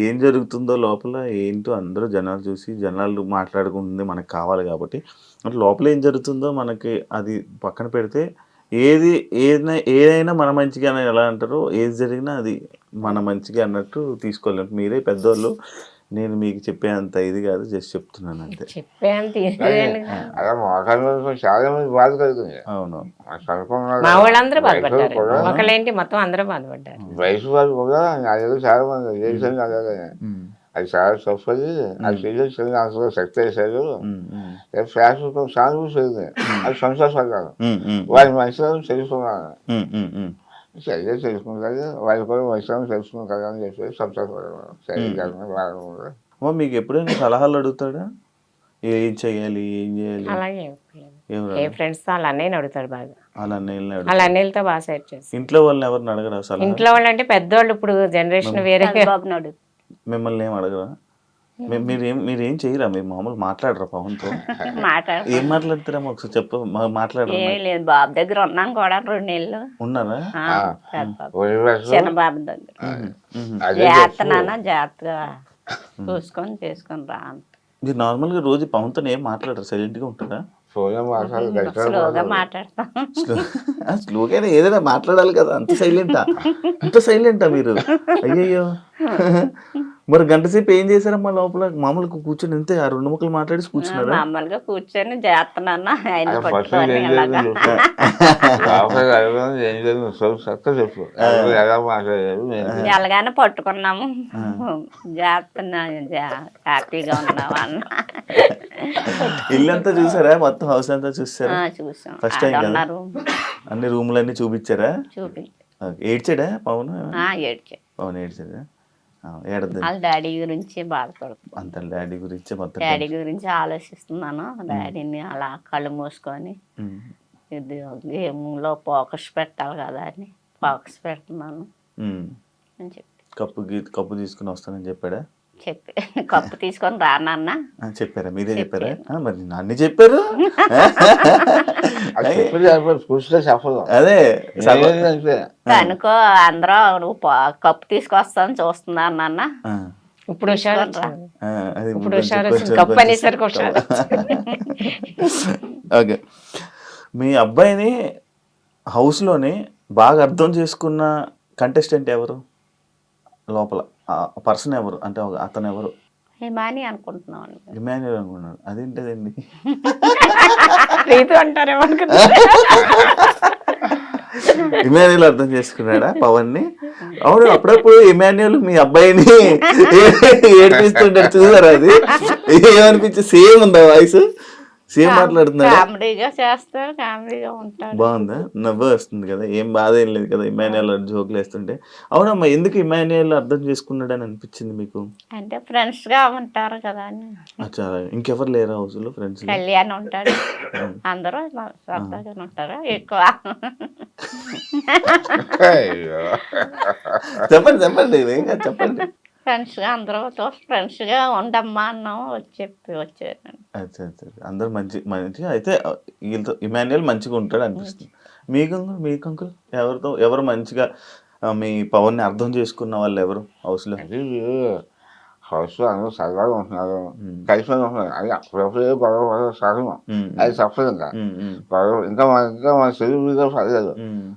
ఏం జరుగుతుందో లోపల ఏంటో అందరూ జనాలు చూసి జనాలు మాట్లాడుకుంటుంది మనకు కావాలి కాబట్టి అంటే లోపల ఏం జరుగుతుందో మనకి అది పక్కన పెడితే ఏదైనా మన మంచిగా అని ఎలా అంటారో ఏది జరిగినా అది మన మంచిగా అన్నట్టు తీసుకోలేము. మీరే పెద్దోళ్ళు, నేను మీకు చెప్పేంత ఇది కాదు, జస్ట్ చెప్తున్నాను అంతే. చెప్పేంత అలా మోకాళ్ళ చాలా మంది బాధ కలుగుతుంది. అవును, మా వాళ్ళందరూ బాధపడ్డారు, ఒకళ్ళేంటి మొత్తం అందరూ బాధపడ్డారు. వయసు వాళ్ళు కూడా అదేదో చాలా మంది చేసాను అలాగే అది చాలా తప్పది. అది చేసేది చిన్న అంతలో శక్తి వేసారు ఫ్యాషన్ సానుభూతి అది సంతోషపడ్డాను. వారి మంచిగా తెలుసుకున్నాను, సరిగ్గా తెలుసుకుంటారు వాళ్ళు కూడా మంచిగా తెలుసుకుంటారు అని చెప్పి సంతోషపడ్డాను. సరిగ్గా మీకు ఎప్పుడైనా సలహాలు అడుగుతాడా, ఏం చెయ్యాలి ఏం చేయాలి? అలాగే ఏ ఫ్రెండ్స్ తో వాళ్ళ అన్నయ్యని అడుగుతాడు బాగా, వాళ్ళ అన్నయ్యని వాళ్ళ అన్నయ్యతో బాగా సెట్ చేసి. ఇంట్లో వాళ్ళని ఎవరిని అడగరా సలహా? ఇంట్లో వాళ్ళు అంటే పెద్దవాళ్ళు, ఇప్పుడు జనరేషన్ వేరే. బాబుని అడుగు. మిమ్మల్ని ఏం అడగరా? మీరేం చేయరా? మీరు మామూలు మాట్లాడరా పవన్తో? ఏం మాట్లాడతారమ్మా ఒకసారి చెప్ప, మాట్లాడరా? ఏం లేదు, బాబు దగ్గర ఉన్నాను కూడా 2 నెలలు ఉన్నారా? చిన్న బాబు దగ్గర. జాగ్రత్త నాన్న, జాగ్రత్తగా చూసుకొని చేసుకొని రా అంట. మీరు నార్మల్గా రోజు పవన్తో ఏం మాట్లాడరు, సైలెంట్గా ఉంటారా? స్లోగా మాట్లాడతాం. స్లోగానే ఏదైనా మాట్లాడాలి కదా, అంత సైలెంటా మీరు? అయ్యయ్యో, మరి గంట సేపు ఏం చేశారమ్మా లోపల? మామూలుగా కూర్చొని అంతే ఆ 2 ముక్కలు మాట్లాడి కూర్చున్నారా? మామూలుగా కూర్చొని చేస్తున్నాను ఆయన పట్టుకొని ఇలాగా. ఎలాగానే పట్టుకున్నాము, హ్యాపీగా ఉన్నాము అన్న. ఇల్లంతా చూసారా? మొత్తం హౌస్ అంతా చూసారా? చూసాం. ఫస్ట్ టైం కదా? అన్ని రూములన్నీ చూపించారా? ఏడ్చాడా పవన్? ఏడ్చా. పవన్ ఏడ్చాడా? వాళ్ళ డాడీ గురించి బాధపడుతుంది. అంత డాడీ గురించి మొత్తం డాడీ గురించి ఆలోచిస్తున్నాను. డాడీని అలా కళ్ళు మూసుకొని ఇది గేమ్లో ఫోకస్ పెట్టాలి కదా అని ఫోకస్ పెడుతున్నాను అని చెప్పి. కప్పు తీసుకుని వస్తానని చెప్పాడా? కప్పు తీసుకొని రానన్నా చెప్పారా? మీరే చెప్పారా? మరి అన్ని చెప్పారు. అదే అనుకో అందరూ నువ్వు కప్పు తీసుకొస్తాను చూస్తున్నాను నాన్న. ఇప్పుడు కప్పు అనేసరికి ఓకే. మీ అబ్బాయిని హౌస్లోని బాగా అర్థం చేసుకున్న కంటెస్టెంట్ ఎవరు లోపల? పర్సన్ ఎవరు అంటే అతను ఎవరు? హిమాని అనుకుంటున్నాను. ఇమాన్యుయల్ అనుకున్నాడు. అదేంటదండి? ఇమాన్యుయల్ అర్థం చేసుకున్నాడా పవన్ ని? అవును, అప్పుడప్పుడు ఇమాన్యుయల్ మీ అబ్బాయిని ఏడిపిస్తుంటాడు, చూసారా? అది ఏమనిపించి సేమ్ ఉందా వాయిస్? సేమ్ మాట్లాడుతున్నాడు. కామెడీగా చేస్తారు, కామెడీగా ఉంటాడు. బాగుందా? నవ్వు వస్తుంది కదా, ఏం బాధ ఏం లేదు కదా ఇమాన్యుయల్ జోకులు వేస్తుంటే? అవునమ్మా, ఎందుకు ఇమాన్యుయల్ అర్థం చేసుకున్నాడు అని అనిపించింది మీకు? అంటే ఫ్రెండ్స్ గా ఉంటారు కదా అని. అచ్చా, ఇంకెవరు లేరా హౌస్ లో ఫ్రెండ్స్? కళ్యాణ్ ఉంటాడు, అందరూ సరదాగా ఉంటారు ఎక్కువ. చెప్పండి చెప్పండి. ఫ్రెండ్స్ గా అందరూ ఫ్రెండ్స్ గా ఉండమ్మా అన్నాము, వచ్చారు. అందరు మంచిగా అయితే వీళ్ళతో ఇమాన్యుయల్ మంచిగా ఉంటాడు అనిపిస్తుంది. మీకు అంకుల్ ఎవరు మంచిగా మీ పవన్ ని అర్థం చేసుకున్న వాళ్ళు ఎవరు హౌస్ లో? హౌస్లో అందరూ సరదాగా ఉంటున్నారు, కలిసి ఉంటున్నారు. అది అప్పుడప్పుడు గొడవ సహజం, అది తప్పదు. గొడవ ఇంకా మన తెలుగు మీద పడలేదు.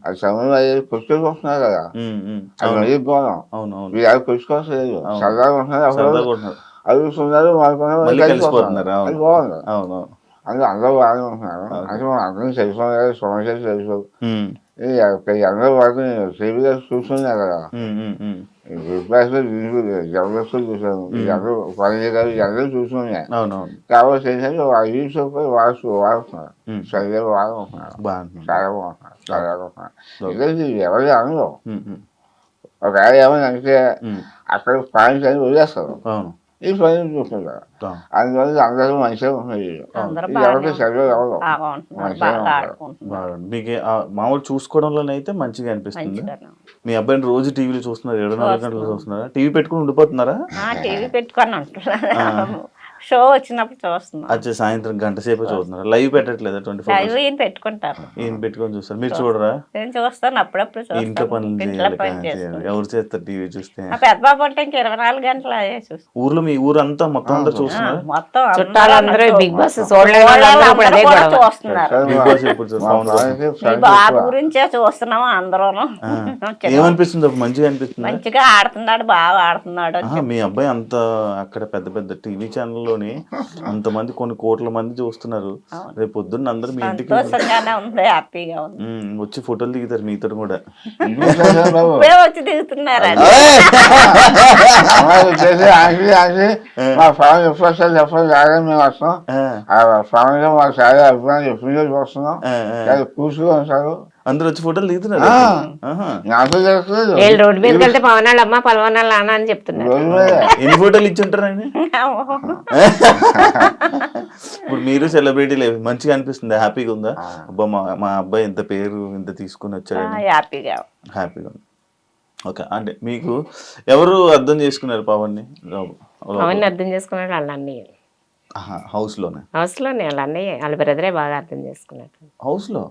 అది సమయం అయ్యేది కొట్టుకుంటున్నారు కదా, అది మరీ గౌరవం. మీరు అది కొట్టుకోవట్లేదు, సరదాగా ఉంటున్నారు, అడుగుతున్నారు, కలిసిపోతున్నారు. అది బాగుంది. అందరూ బాగానే ఉంటున్నారు. అంటే మనం అందరం తెలుసుకోవాలి, సమస్యలు తెలుసు. అందరూ వాటిని టీవీగా చూస్తున్నారు కదా, జబర్దస్త్ చూసాను, అందరూ చూస్తున్నాయి. కాబట్టి ఏంటంటే యూట్యూబ్ వాడుతున్నారు, సరిగ్గా వాడుకుంటున్నారు, చాలా బాగుంటున్నారు, చాలా బాగుంటున్నారు. ఎవరి అనలో ఒకవేళ ఏమైనా అంటే అక్కడ పాయింట్స్ అని వదిలేస్తారు, ఈ పని చూస్తున్నారు. అందువల్ల అందరూ మంచిగా ఉంటున్నారు. ఎవరికి సరిగ్గా ఎవరు మీకు మామూలు చూసుకోవడంలోనైతే మంచిగా అనిపిస్తుంది. మీ అబ్బాయిని రోజు టీవీలో చూస్తున్నారు, 24 గంటలు చూస్తున్నారా? టీవీ పెట్టుకుని ఉండిపోతున్నారా? టీవీ పెట్టుకొని ఉంటున్నారు. షో వచ్చినప్పుడు చూస్తున్నాం. అచ్చా సాయంత్రం గంట సేపు చూస్తున్నారు, లైవ్ పెట్టట్లేదా 24 లైవ్ ఈయన పెట్టుకుంటారు, ఈయన పెట్టుకొని చూస్తారు, మీరు చూడరా? నేను చూస్తాను అప్పుడప్పుడు ఇంట్లో చూస్తాను. పనులు ఇంట్లో చేయాలి పని కానీ చేయాలి. చేస్తాను. ఎవరు చేస్తారు టీవీ చూస్తే? మా పెద్ద బాబు అంటే ఇంక 24 గంటలు అదే చూస్తాం. ఊర్లో మీ ఊరంతా మొత్తం అందరు చూస్తున్నారు. మొత్తం చుట్టాలందరూ బిగ్ బాస్ చూడలేని వాళ్ళందరూ ఇప్పుడు అదే కూడా గొడవ. చూస్తున్నారు. బిగ్ బాస్ ఎప్పుడు చూస్తారు? మీ బాబు గురించే చూస్తున్నాము అందరూ. ఏమనిపిస్తుంది అప్పుడు? మంచిగా అనిపిస్తుంది. మంచిగా ఆడుతున్నాడు, బాగా ఆడుతున్నాడు అని మీ అబ్బాయి అంత అక్కడ పెద్ద పెద్ద టీవీ ఛానల్లోని అంతమంది కొన్ని కోట్ల మంది చూస్తున్నారు. రేపు పొద్దున్న అందరు మీ ఇంటికి సంతోషంగానే ఉంది, హ్యాపీగా ఉంది. వచ్చి ఫోటోలు దిగుతారు మీతో కూడా. ఇప్పుడే వచ్చి దిగుతున్నారు. మా ఫ్యామిలీ ఎప్పుడు వస్తారు చెప్పండి, రాగానే మేము వస్తాం. ఆ ఫ్యామిలీలో మాకు చాలా అభిప్రాయం ఎప్పుడు చూస్తున్నాం, కూర్చుని వస్తారు. అందరు వచ్చి ఫోటోలు దిగుతున్నారు. నాకు తెలుస్తుంది వీళ్ళు రోడ్డు మీదకి వెళ్తే పవన్ వాళ్ళ అమ్మ పలవన్ వాళ్ళ నాన్న అని చెప్తున్నారు. రోజు మీద ఎన్ని ఫోటోలు ఇచ్చి ఉంటారండి? ఇప్పుడు మీరు సెలబ్రిటీలు మంచిగా అనిపిస్తుంది, హ్యాపీగా ఉందా? అబ్బా మా అబ్బాయి ఇంత పేరు ఇంత తీసుకుని వచ్చాడని హ్యాపీగా హ్యాపీగా ఉంది. ఓకే, అంటే మీకు ఎవరు అర్థం చేసుకున్నారు పవన్ని? పవన్ అర్థం చేసుకున్నాడు వాళ్ళ అన్నయ్య. హౌస్ లోనే? హౌస్ లోనే వాళ్ళ అన్నయ్య వాళ్ళ బ్రదరే బాగా అర్థం చేసుకున్నాడు. హౌస్ లో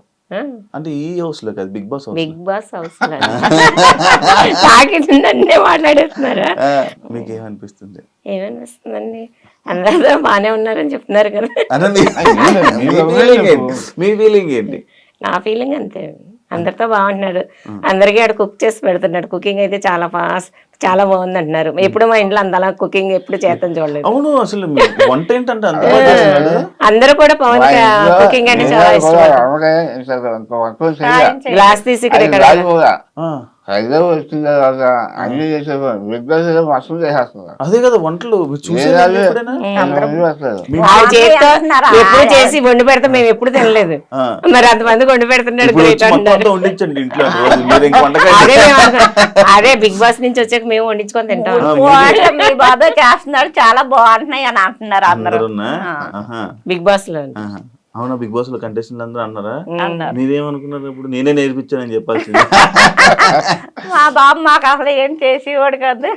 అంటే ఈ హౌస్ లో కాదు, Bigg Boss house. Bigg Boss house లో నన్నే మాట్లాడేస్తున్నారా? మీకేమనిపిస్తుంది? ఏమనిపిస్తుందండి, అందరూ బాగానే ఉన్నారని చెప్తున్నారు కదా. మీ ఫీలింగ్ ఏంటి? నా ఫీలింగ్ అంతే, అందరితో బాగుంటున్నాడు. అందరికీ ఆడ కుక్ చేసి పెడుతున్నాడు. కుకింగ్ అయితే చాలా ఫాస్ట్, చాలా బాగుంది అంటున్నారు. ఎప్పుడు మా ఇంట్లో అంతలా కుకింగ్ ఎప్పుడు చేతం చూడలేదు. అవును, అసలు వంట ఏంటంటే అంత బాగా చేస్తున్నాడు. అందరూ కూడా పవన్ కుకింగ్ అంటే చాలా ఇష్టం. గ్లాస్ తీసి ఇక్కడ హైదరాబాద్ వచ్చిన తర్వాత అన్ని చేసేవారు, బిగ్ బాస్ మస్తు చేసేస్తున్నారు. అదే కదా వంటలు చూసేది ఎప్పుడు చేసి వండి పెడతా మేము ఎప్పుడు తినలేదు. మరి అంతమంది వండి పెడుతున్నాడు, గ్రేట్ అంటారు. వండించండి ఇంట్లో. అదే బిగ్ బాస్ నుంచి వచ్చాక మేము వండించుకొని తింటాం. మీ బాబాయ్ చేస్తున్నాడు, చాలా బాగుంటున్నాయి అని అంటున్నారు అందరూ బిగ్ బాస్ లో. అవునా, బిగ్ బాస్ లో కంటెస్టెంట్ అందరూ అన్నారా? మీరేమనుకున్నారు? ఇప్పుడు నేనే నేర్పించానని చెప్పాల్సింది. మా బాబు మాకు అసలు ఏం చేసేవాడు కాదు,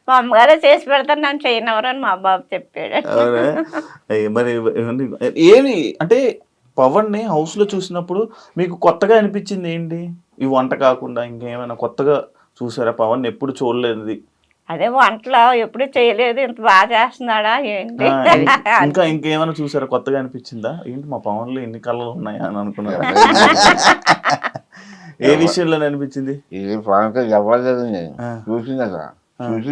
మా అమ్మగారే చేసి పెడతాను, నన్ను చేయనవరని మా బాబు చెప్పాడు. అవునా? మరి ఏమి అంటే పవన్ ని హౌస్ లో చూసినప్పుడు మీకు కొత్తగా అనిపించింది ఏంటి? ఈ వంట కాకుండా ఇంకేమైనా కొత్తగా చూసారా? పవన్ ఎప్పుడు చూడలేదు, అదే వంటలో ఎప్పుడు చేయలేదు, ఇంత బాగా చేస్తున్నాడా ఏంటి? ఇంకా ఇంకేమైనా చూసారా? కొత్తగా అనిపించిందా? ఏంటి మా పవన్ లో ఎన్ని కళలు ఉన్నాయా అని అనుకున్నారు? ఏ విషయంలో అనిపించింది? ఇది పవన్ చెప్పలేదు, నేను చూసిందా చూసి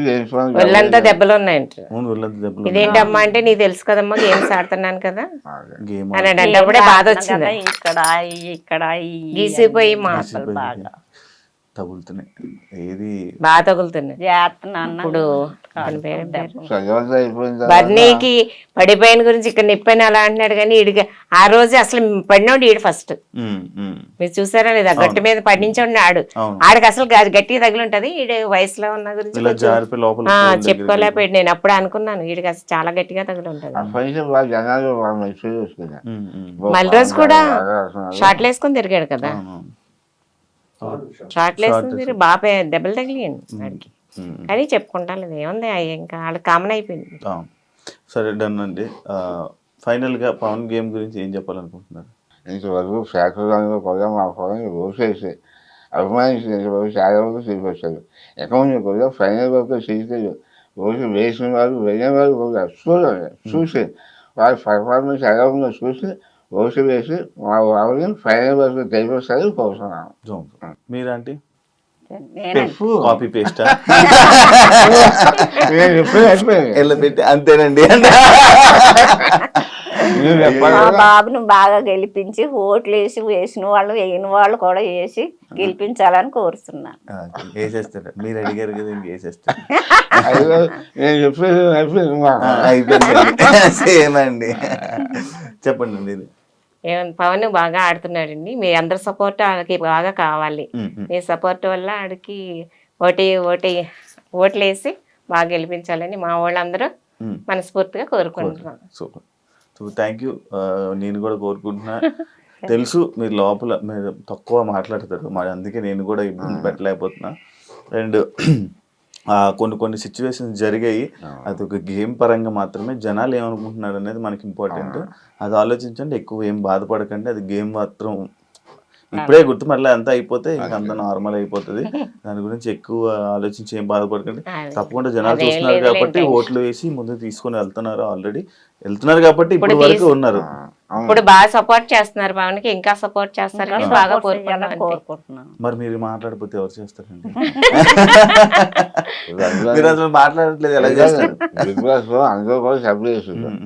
ఒళ్ళంతా దెబ్బలు ఉన్నాయంట. అవును, ఒళ్ళంతా దెబ్బలు. ఇదేంటమ్మా అంటే నీకు తెలుసు కదమ్మా గేమ్స్ ఆడుతున్నాను కదా గేమ్ అని అంటే బాధ వచ్చింది. ఇక్కడ గీసిపోయి మాటలు బాగా తగులుతున్నాయి, ఏది బాగా తగులుతున్నాయి. ఇప్పుడు బర్నీకి పడిపోయిన గురించి ఇక్కడ నిప్పని అలా అంటున్నాడు, కానీ ఈడికి ఆ రోజు అసలు పడినోడు ఈడు ఫస్ట్. మీరు చూసారా లేదా? గట్టి మీద పడించండి ఆడు, ఆడికి అసలు గట్టిగా తగిలి ఉంటది. ఈడు వయసులో ఉన్న గురించి చెప్పుకోలేకపోయాడు. నేను అప్పుడే అనుకున్నాను ఈడికి అసలు చాలా గట్టిగా తగిలి ఉంటది. మళ్ళీ రోజు కూడా షార్ట్లు వేసుకొని తిరిగాడు కదా, షార్ట్లు వేసుకొని తిరిగి బాగా దెబ్బలు తగిలియండి వాడికి. కానీ చెప్పుకుంటాను లేదు, ఏముంది ఇంకా వాళ్ళకి కామన్ అయిపోయింది. సరే, డన్ అండి. ఫైనల్ గా పవన్ గేమ్ గురించి ఏం చెప్పాలనుకుంటున్నారు? ఇంతవరకు శాఖలో కూడా మా పవన్ రోజు అభిమానించిన చాలా వరకు తీసుకొచ్చారు. అకౌంట్ కూడా ఫైనల్ వరకు తీసుకెళ్ళి రోజు వేసిన వాళ్ళు వెళ్ళిన వాళ్ళు కూడా చూసి వాళ్ళ పర్ఫార్మెన్స్ ఎలా ఉందో చూసి రోజు వేసి మా వాళ్ళని ఫైనల్ వరకు తెలిపొస్తారు కోరుతున్నాను. మీరంటే కాపీ పేస్ట్ పెట్టి అంతేనండి. మా బాబును బాగా గెలిపించి ఓట్లు వేసిన వాళ్ళు వేయని వాళ్ళు కూడా వేసి గెలిపించాలని కోరుతున్నాను. వేసేస్తారు, మీరు అడిగారు కదా, ఇంక వేసేస్తారు. అయిపోయింది. చెప్పండి. పవన్ బాగా ఆడుతున్నాడండి, మీ అందరి సపోర్ట్ ఆడికి బాగా కావాలి. మీ సపోర్ట్ వల్ల ఆడికి ఓట్లు వేసి బాగా గెలిపించాలని మా వాళ్ళందరూ మనస్ఫూర్తిగా కోరుకుంటున్నాను. Super, thank you. నేను కూడా కోరుకుంటున్నా. తెలుసు మీరు లోపల మీరు తక్కువ మాట్లాడతారు, మరి అందుకే నేను కూడా ఇబ్బంది పెట్టలేకపోతున్నా. అండ్ కొన్ని సిచ్యువేషన్స్ జరిగాయి. అది ఒక గేమ్ పరంగా మాత్రమే. జనాలు ఏమనుకుంటున్నారు అనేది మనకి ఇంపార్టెంట్. అది ఆలోచించండి, ఎక్కువ ఏం బాధపడకండి. అది గేమ్ మాత్రం ఇప్పుడే గుర్తు, మళ్ళీ అంతా అయిపోతే ఇంకా అంతా నార్మల్ అయిపోతుంది. దాని గురించి ఎక్కువ ఆలోచించి ఏం బాధపడకండి. తప్పకుండా జనాలు చూస్తున్నారు కాబట్టి ఓట్లు వేసి ముందు తీసుకొని వెళ్తున్నారు కాబట్టి ఇప్పుడు వరకు ఉన్నారు. ఇప్పుడు బాగా సపోర్ట్ చేస్తున్నారు పవన్ కి, ఇంకా సపోర్ట్ చేస్తారని బాగా కోరుకుంటున్నాను. మరి మీరు మాట్లాడకపోతే ఎవరు చేస్తారండి? మీరు అసలు మాట్లాడట్లేదు, ఎలా చేస్తారు? బిగ్ బాస్ లో అందరూ కూడా సపోర్ట్ చేస్తున్నారు.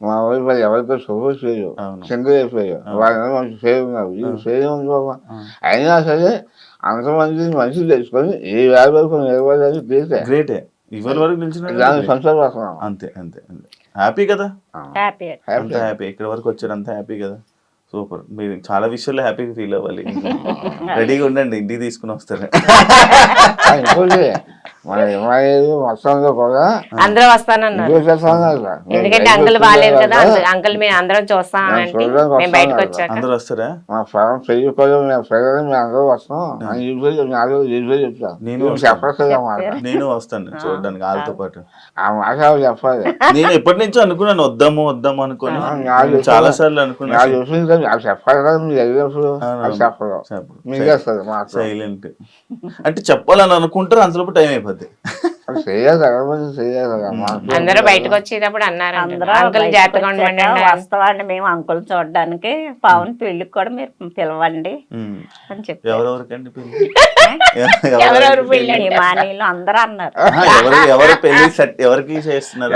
మా వాళ్ళు మరి ఎవరితో సపోర్ట్ చేయరు, సింగిల్ అయిపోయారు. వాళ్ళు ఫేర్ ఉన్నారు, ఇది ఫేర్ ఉంది బాబా. అయినా సరే అంతమంది మనుషులు తెచ్చుకొని ఏ వేల వరకు నిలబడాలి గ్రేటే. ఇవాళ వరకు నిలిచిన దాన్ని సంతోషపడుతున్నాం. అంతే అంతే అంతే. హ్యాపీ కదా, హ్యాపీ అంత హ్యాపీ. ఇక్కడ వరకు వచ్చారు, అంత హ్యాపీ కదా. సూపర్. మీరు చాలా విషయాల్లో హ్యాపీగా ఫీల్ అవ్వాలి. రెడీగా ఉండండి, ఇంటికి తీసుకుని వస్తారు. ఇంకోటి మన ఏమైనా మొత్తంలో కూడా అందరూ వస్తానన్నారు, ఎందుకంటే అంకుల్ బాగాలేదు కదా. అంకుల్ మేము అందరం చూస్తామంటే మేము బయటకు వచ్చాక అందరూ వస్తారా? మా ఫలం పెళ్లి కూడా మేము ప్రజలు మేము అందరూ వస్తాం అని చెప్తాను. నేను వస్తాను చూడడానికి వాళ్ళతో పాటు. ఆ మాట చెప్పాలి. నేను ఎప్పటి నుంచో అనుకున్నాను వద్దాము అనుకుని, చాలా సార్లు అనుకున్నాను. అది చెప్పాలి కదా, మీరు వెళ్ళినప్పుడు అది చెప్పడం మీకు వస్తుంది మాట. సైలెంట్ అంటే చెప్పాలని అనుకుంటారు, అంతలోపు టైం అయిపోద్ది. అందరూ బయటకు వచ్చేటప్పుడు అన్నారు అంకుల్ జాగ్రత్తగా ఉండండి. వస్తామండి మేము అంకుల్ చూడడానికి, పవన్ పెళ్లికి కూడా మీరు పిలవండి అని చెప్పి. ఎవరెవరికండి పెళ్లి? ఎవరెవరు పెళ్లి అంటే మానీలు అందరూ అన్నారు. ఎవరు పెళ్లి ఎవరికి చేస్తున్నారు?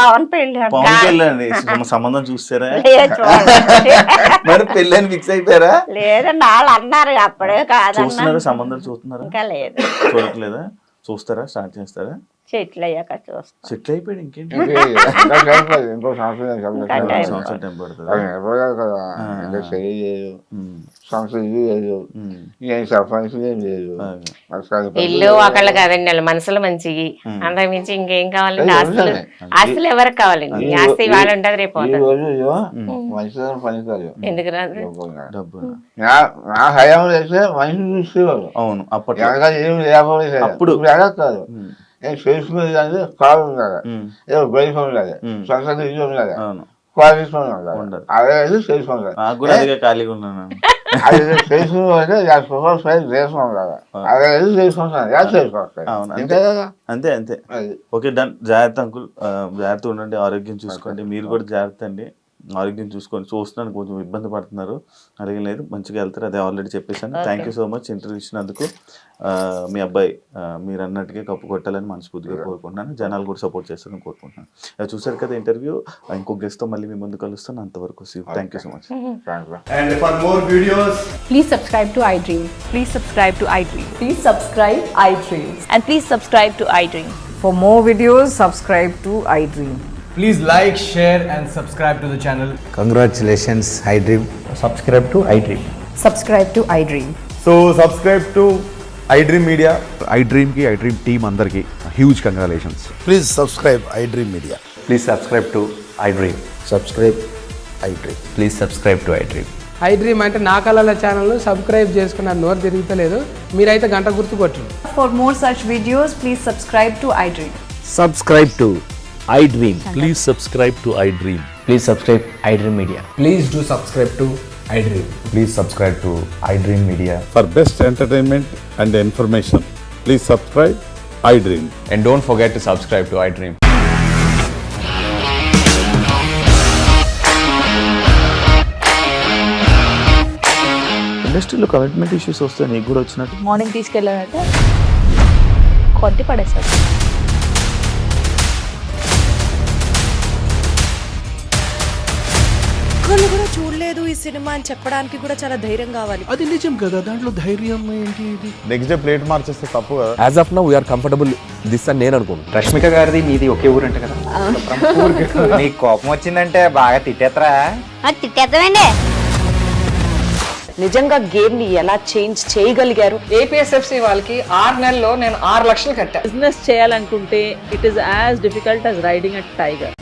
పవన్ పెళ్లి పవన్ పెళ్లి అండి. సంబంధం చూస్తారా? చూడండి. మరి పెళ్లి అని ఫిక్స్ అయిపోయారా? లేదండి, వాళ్ళు అన్నారు అప్పుడే కాదన్నా. చూస్తున్నారా? సంబంధాలు చూస్తున్నారా? ఇంకా లేదు. చూడట్లేదా? చూస్తారా? స్టార్ట్ చేస్తారా? చెట్లు అయ్యాక చూస్తాం. సెటిల్ అయిపోయాడు, ఇంకేంటి? ఇంకో సంవత్సరం టైం పడుతుంది. ఇల్లు ఒకళ్ళు కాదండి, వాళ్ళు మనసులు మంచివి. అంతకు మించి ఇంకేం కావాలండి? ఆస్తులు ఆస్తులు ఎవరికి కావాలండి? ఆస్తి వాళ్ళు ఉంటది, రేపు ఎందుకు రాదు? నా హయాం చేస్తే మనిషి చూసేవాళ్ళు. అవును, అప్పట్లో ఏమి లేకపోతే అప్పుడు కాదు. నేను చేసుకునేది అంటే కాదు ఉండాలి, ఏదో బయట ఉండాలి, సొంత ఇల్లు ఉండాలి, క్వాలిటీ ఉండాలి. అదే చేసుకుంటారు. నాకు కూడా అదిగా ఖాళీగా ఉన్నాను. అది చేసుకుంటే దేశం ఉండాలి. అదే చేసుకుంటాను, అంతే కదా. అంతే అంతే. Okay, done. జాగ్రత్త అంకుల్, జాగ్రత్త ఉండండి, ఆరోగ్యం చూసుకోండి. మీరు కూడా జాగ్రత్త అండి, ఆరోగ్యం చూసుకొని. చూస్తున్నాను కొంచెం ఇబ్బంది పడుతున్నారు, అడిగిన లేదు, మంచిగా వెళ్తారు. అదే ఆల్రెడీ చెప్పేశాను. Thank you so much interview ఇచ్చినందుకు. మీ అబ్బాయి మీరు అన్నట్టుగా కప్పు కొట్టాలని మనస్ఫూర్తిగా కోరుకుంటున్నాను. జనాలు కూడా సపోర్ట్ చేస్తారని కోరుకుంటున్నాను. చూసారు కదా ఇంటర్వ్యూ. ఇంకో గెస్ట్తో మళ్ళీ మీ ముందు కలుస్తాను. అంతవరకు thank you so much. And for more videos, Please subscribe to iDream. Please subscribe to iDream. Please subscribe iDream. And please subscribe to iDream. For more videos, subscribe to iDream. please like, share and subscribe to the channel. Congratulations, iDream. Subscribe to iDream. Subscribe to iDream. So subscribe to iDream Media. iDream team andarki huge congratulations. Please subscribe iDream Media. Please subscribe to iDream. Subscribe iDream. Please subscribe to iDream. iDream అంటే నా కళల ఛానల్ను subscribe చేసుకున్న నోరు తిరుగుతలేదు, మీరైతే గంట గుర్తు కొట్టండి. For more such videos, please subscribe to iDream. Subscribe to iDream. Please subscribe to iDream. Please subscribe iDream Media. Please do subscribe to iDream. Please subscribe to iDream Media. For best entertainment and information, please subscribe iDream. And don't forget to subscribe to iDream. ఇండస్ట్రీలో commitment issues వస్తే నీకు కూడా వచ్చినట్టు? Morning తీసుకెళ్ళారంటే కొట్టి పడేస్తారు. ఒక్కళ్ళు కూడా చూడలేదు ఈ సినిమా అని చెప్పడానికి కూడా చాలా ధైర్యం కావాలి. అది నిజం కదా, దాంట్లో ధైర్యం ఏంటి? ఇది నెక్స్ట్ డే ప్లేట్ మార్చేస్తే తప్పు కదా. As of now, we are comfortable this అని నేను అనుకుంటున్నాను. రష్మిక గారిది మీది ఒకే ఊరంట కదా? నీకు కోపం వచ్చిందంటే బాగా తిట్టేత్తరా? తిట్టేద్దామండి. నిజంగా గేమ్ ని ఎలా చేంజ్ చేయగలిగారు? ఏపీఎస్ఎఫ్సి వాళ్ళకి 6 నెలల్లో నేను 6 లక్షలు కట్టా. బిజినెస్ చేయాలనుకుంటే it is as difficult as riding a tiger.